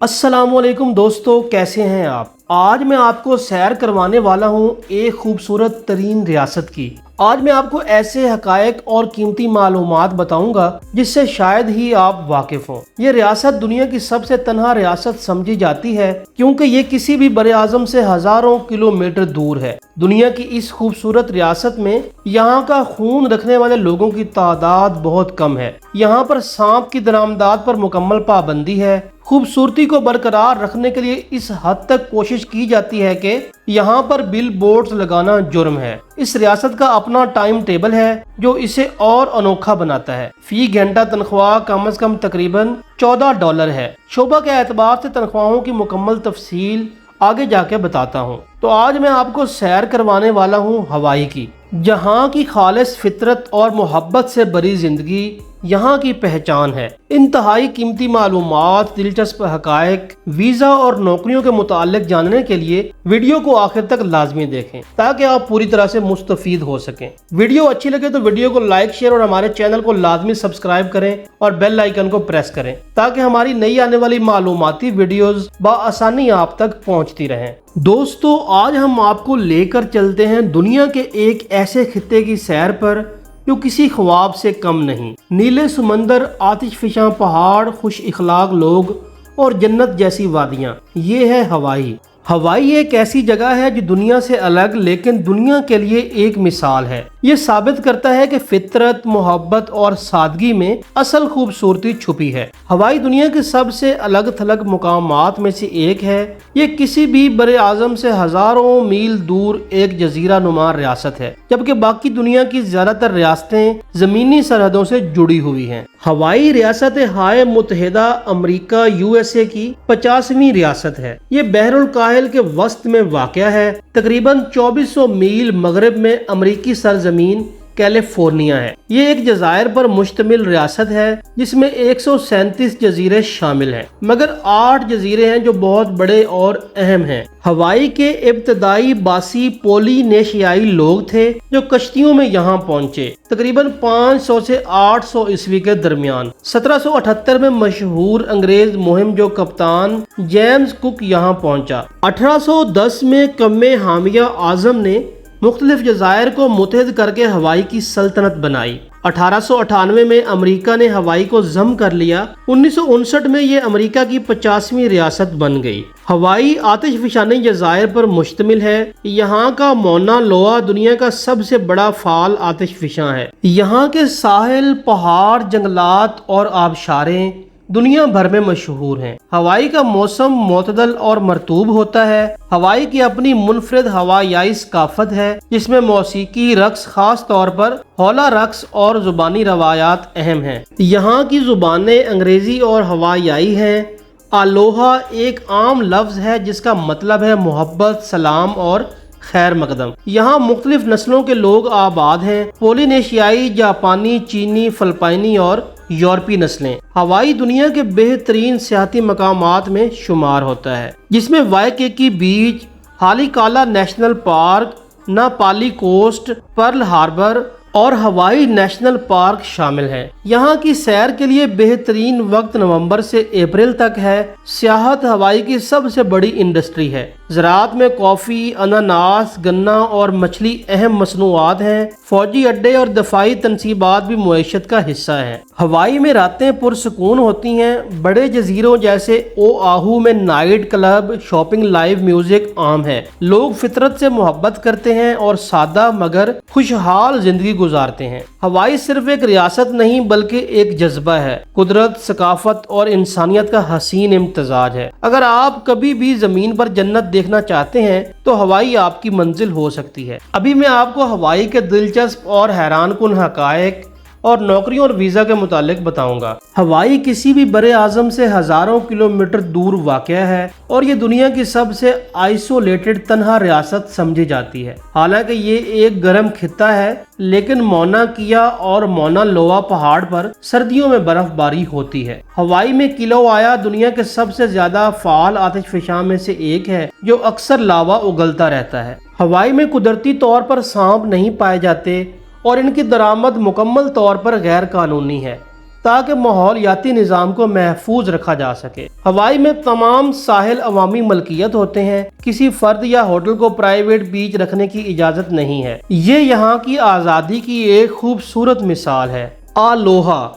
अस्सलाम वालेकुम दोस्तों, कैसे हैं आप। आज मैं आपको सैर करवाने वाला हूं एक खूबसूरत तरीन रियासत की। आज मैं आपको ऐसे हकायक और कीमती मालूमात बताऊंगा जिससे शायद ही आप वाकिफ हों। ये रियासत दुनिया की सबसे तन्हा रियासत समझी जाती है क्योंकि ये किसी भी बड़े आज़म से हजारों किलोमीटर दूर है। दुनिया की इस खूबसूरत रियासत में यहाँ का खून रखने वाले लोगों की तादाद बहुत कम है। यहाँ पर सांप की दरामदाद पर मुकम्मल पाबंदी है। खूबसूरती को बरकरार रखने के लिए इस हद तक कोशिश की जाती है कि यहाँ पर बिल बोर्ड्स लगाना जुर्म है। इस रियासत का अपना टाइम टेबल है जो इसे और अनोखा बनाता है। फी घंटा तनख्वाह कम से कम तकरीबन $14 है। शोबा के एतबार से तनख्वाहों की मुकम्मल तफसील आगे जाके बताता हूँ। तो आज मैं आपको सैर करवाने वाला हूँ हवाई की, जहाँ की खालिस फितरत और मोहब्बत से भरी जिंदगी यहाँ की पहचान है। इंतहाई कीमती मालूमात, दिलचस्प हकायक, वीज़ा और नौकरियों के मुतालिक जानने के लिए वीडियो को आखिर तक लाजमी देखें ताकि आप पूरी तरह से मुस्तफीद हो सकें। वीडियो अच्छी लगे तो वीडियो को लाइक, शेयर और हमारे चैनल को लाजमी सब्सक्राइब करें और बेल आइकन को प्रेस करें ताकि हमारी नई आने वाली मालूमाती वीडियोस बआसानी आप तक पहुँचती रहें। दोस्तों, आज हम आपको लेकर चलते हैं दुनिया के एक ऐसे खित्ते की सैर पर जो किसी ख्वाब से कम नहीं। नीले समंदर, आतिशफिशां पहाड़, खुश इखलाक लोग और जन्नत जैसी वादियां, ये है हवाई। हवाई एक ऐसी जगह है जो दुनिया से अलग लेकिन दुनिया के लिए एक मिसाल है। ये साबित करता है कि फितरत, मोहब्बत और सादगी में असल खूबसूरती छुपी है। हवाई दुनिया के सबसे अलग थलग मुकामात में से एक है। ये किसी भी बड़े आज़म से हजारों मील दूर एक जजीरा नुमा रियासत है, जबकि बाकी दुनिया की ज्यादातर रियासतें जमीनी सरहदों से जुड़ी हुई हैं। हवाई रियासत हाय मुत्तहिदा अमेरिका USA की 50वीं रियासत है। ये बहरुल काहिल के वस्त में वाक़या है। तकरीबन 2400 मील मगरब में अमेरिकी सरजमीन कैलिफोर्निया है। ये एक जज़ायर पर मुश्तमिल रियासत है जिसमें 137 जजीरे शामिल हैं, मगर 8 जजीरे हैं जो बहुत बड़े और अहम हैं। हवाई के इब्तदाई बासी पोलिनेशियाई लोग थे जो कश्तियों में यहाँ पहुँचे तकरीबन 500 से 800 ईस्वी के दरमियान। 1778 में मशहूर अंग्रेज मुहिम जो कप्तान जेम्स कुक यहाँ पहुँचा। 1810 में कम्मे हामिया आजम ने मुख्तलिफ जज़ायर को मुत्तहिद करके हवाई की सल्तनत बनाई। 1898 में अमेरिका ने हवाई को ज़म कर लिया। 1959 में ये अमेरिका की 50वीं रियासत बन गई। हवाई आतिशफिशानी जज़ायर पर मुश्तमिल है। यहाँ का मौना लोआ दुनिया का सबसे बड़ा फाल आतिशफिशां है। यहाँ के साहिल, पहाड़, जंगलात और आबशारें दुनिया भर में मशहूर हैं। हवाई का मौसम मोतदल और मरतूब होता है। हवाई की अपनी मुनफरिद हवाई सकाफत है जिसमें मौसीकी, रक्स, खास तौर पर हौला रक्स और जुबानी रवायात अहम हैं। यहाँ की जुबानें अंग्रेजी और हवाई हैं। अलोहा एक आम लफ्ज है जिसका मतलब है मोहब्बत, सलाम और खैर मकदम। यहाँ मुख्तलिफ नस्लों के लोग आबाद हैं। पोलिनेशियाई, जापानी, चीनी, फिलिपाइनी और यूरोपी नस्लें। हवाई दुनिया के बेहतरीन सियाहती मकामात में शुमार होता है जिसमें Waikiki Beach, Haleakala National Park, Napali Coast, Pearl Harbor और हवाई नेशनल पार्क शामिल हैं। यहाँ की सैर के लिए बेहतरीन वक्त नवंबर से अप्रैल तक है। सियाहत हवाई की सबसे बड़ी इंडस्ट्री है। ज़राअत में कॉफ़ी, अनानास, गन्ना और मछली अहम मसनूआत हैं। फौजी अड्डे और दफाई तनसीबात भी मुईशत का हिस्सा है। हवाई में रातें पुरसकून होती हैं। बड़े जजीरों जैसे ओआहू में night club, shopping, live music आम है। लोग फितरत से मोहब्बत करते हैं और सादा मगर खुशहाल जिंदगी गुजारते हैं। हवाई सिर्फ एक रियासत नहीं बल्कि एक जज्बा है। कुदरत, सकाफत और इंसानियत का हसीन इम्तजाज है। अगर आप कभी भी जमीन पर जन्नत देखना चाहते हैं तो हवाई आपकी मंजिल हो सकती है। अभी मैं आपको हवाई के दिलचस्प और हैरान कुन हकायक और नौकरियों और वीज़ा के मुतालिक बताऊंगा। हवाई किसी भी बड़े आज़म से हजारों किलोमीटर दूर वाक़या है और ये दुनिया की सबसे आइसोलेटेड तन्हा रियासत समझी जाती है। हालांकि ये एक गर्म खित्ता है लेकिन मौना किया और मौना लोआ पहाड़ पर सर्दियों में बर्फबारी होती है। हवाई में किलोआया दुनिया के सबसे ज्यादा फाल आतिशफिशां में से एक है जो अक्सर लावा उगलता रहता है। हवाई में कुदरती तौर पर सांप नहीं पाए जाते और इनकी दरामद मुकम्मल तौर पर गैर कानूनी है। تاکہ ماحولیاتی نظام کو محفوظ رکھا جا سکے۔ ہوائی میں تمام ساحل عوامی ملکیت ہوتے ہیں، کسی فرد یا ہوٹل کو پرائیویٹ بیچ رکھنے کی اجازت نہیں ہے۔ یہ یہاں کی آزادی کی ایک خوبصورت مثال ہے۔ آلوہا،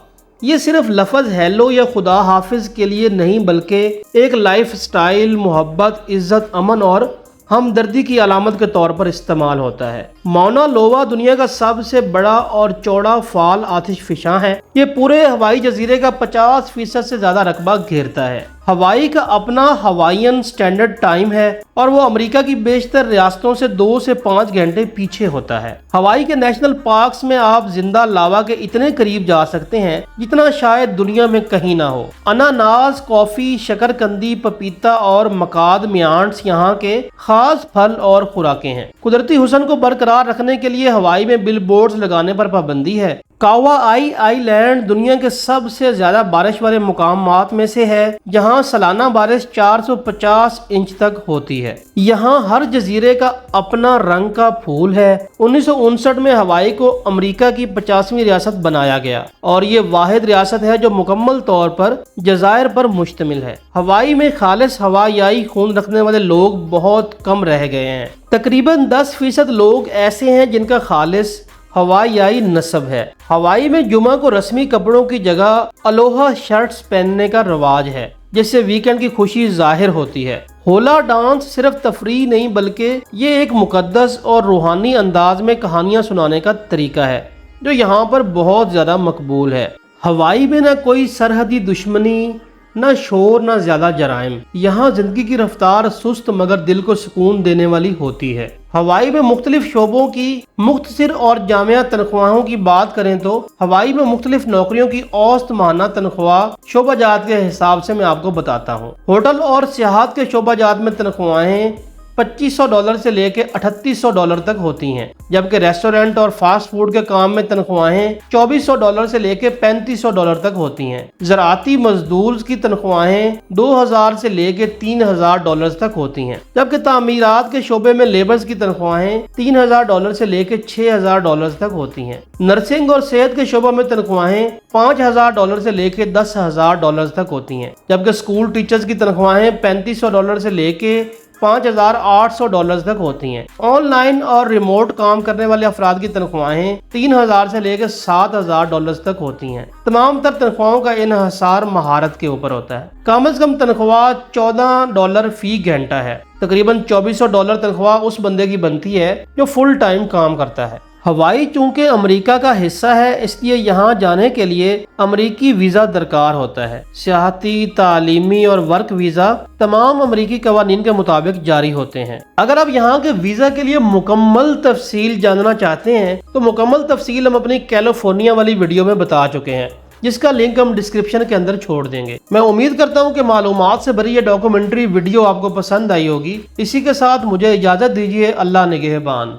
یہ صرف لفظ ہیلو یا خدا حافظ کے لیے نہیں بلکہ ایک لائف سٹائل، محبت، عزت، امن اور ہمدردی کی علامت کے طور پر استعمال ہوتا ہے۔ ماؤنا لوا دنیا کا سب سے بڑا اور چوڑا فعال آتش فشاں ہے۔ یہ پورے ہوائی جزیرے کا 50% سے زیادہ رقبہ گھیرتا ہے۔ ہوائی کا اپنا ہوائین سٹینڈرڈ ٹائم ہے اور وہ امریکہ کی بیشتر ریاستوں سے 2 سے 5 گھنٹے پیچھے ہوتا ہے۔ ہوائی کے نیشنل پارکس میں آپ زندہ لاوا کے اتنے قریب جا سکتے ہیں جتنا شاید دنیا میں کہیں نہ ہو۔ اناناس، کافی، شکرکندی، پپیتا اور مکاد میانٹس یہاں کے خاص پھل اور خوراکیں ہیں۔ قدرتی حسن کو برقرار رکھنے کے لیے ہوائی میں بل بورڈز لگانے پر پابندی ہے۔ کاوائی آئی لینڈ دنیا کے سب سے زیادہ بارش والے مقامات میں سے ہے، جہاں سالانہ بارش 450 انچ تک ہوتی ہے۔ یہاں ہر جزیرے کا اپنا رنگ کا پھول ہے۔ 1959 میں ہوائی کو امریکہ کی 50ویں ریاست بنایا گیا اور یہ واحد ریاست ہے جو مکمل طور پر جزائر پر مشتمل ہے۔ ہوائی میں خالص ہوائیائی خون رکھنے والے لوگ بہت کم رہ گئے ہیں۔ تقریباً 10% لوگ ایسے ہیں جن کا خالص ہوائیائی نسب ہے۔ ہوائی میں جمعہ کو رسمی کپڑوں کی جگہ الوہا شرٹس پہننے کا رواج ہے، جس سے ویکنڈ کی خوشی ظاہر ہوتی ہے۔ ہولا ڈانس صرف تفریح نہیں بلکہ یہ ایک مقدس اور روحانی انداز میں کہانیاں سنانے کا طریقہ ہے جو یہاں پر بہت زیادہ مقبول ہے۔ ہوائی میں نہ کوئی سرحدی دشمنی، نہ شور، نہ زیادہ جرائم۔ یہاں زندگی کی رفتار سست مگر دل کو سکون دینے والی ہوتی ہے۔ ہوائی میں مختلف شعبوں کی مختصر اور جامع تنخواہوں کی بات کریں تو ہوائی میں مختلف نوکریوں کی اوسط ماہانہ تنخواہ شعبہ جات کے حساب سے میں آپ کو بتاتا ہوں۔ ہوٹل اور سیاحت کے شعبہ جات میں تنخواہیں $2500 سے لے کے $3800 تک ہوتی ہیں، جبکہ ریسٹورنٹ اور فاسٹ فوڈ کے کام میں تنخواہیں $2400 سے لے کے $3500 تک ہوتی ہیں۔ زراعتی مزدور کی تنخواہیں $2000 سے لے کے $3000 تک ہوتی ہیں، جبکہ تعمیرات کے شعبے میں لیبرز کی تنخواہیں $3000 سے لے کے $6000 تک ہوتی ہیں۔ نرسنگ اور صحت کے شعبوں میں تنخواہیں $5000 سے لے کے $10,000 تک ہوتی ہیں، جبکہ اسکول ٹیچرز کی تنخواہیں $3500 سے لے کے $5800 تک ہوتی ہیں۔ آن لائن اور ریموٹ کام کرنے والے افراد کی تنخواہیں $3000 سے لے کے $7000 تک ہوتی ہیں۔ تمام تر تنخواہوں کا انحصار مہارت کے اوپر ہوتا ہے۔ کم از کم تنخواہ $14 فی گھنٹہ ہے۔ تقریباً $2400 تنخواہ اس بندے کی بنتی ہے جو فل ٹائم کام کرتا ہے۔ ہوائی چونکہ امریکہ کا حصہ ہے، اس لیے یہاں جانے کے لیے امریکی ویزا درکار ہوتا ہے۔ سیاحتی، تعلیمی اور ورک ویزا تمام امریکی قوانین کے مطابق جاری ہوتے ہیں۔ اگر آپ یہاں کے ویزا کے لیے مکمل تفصیل جاننا چاہتے ہیں تو مکمل تفصیل ہم اپنی کیلیفورنیا والی ویڈیو میں بتا چکے ہیں، جس کا لنک ہم ڈسکرپشن کے اندر چھوڑ دیں گے۔ میں امید کرتا ہوں کہ معلومات سے بھری یہ ڈاکومنٹری ویڈیو آپ کو پسند آئی ہوگی۔ اسی کے ساتھ مجھے اجازت دیجیے۔ اللہ نگہبان۔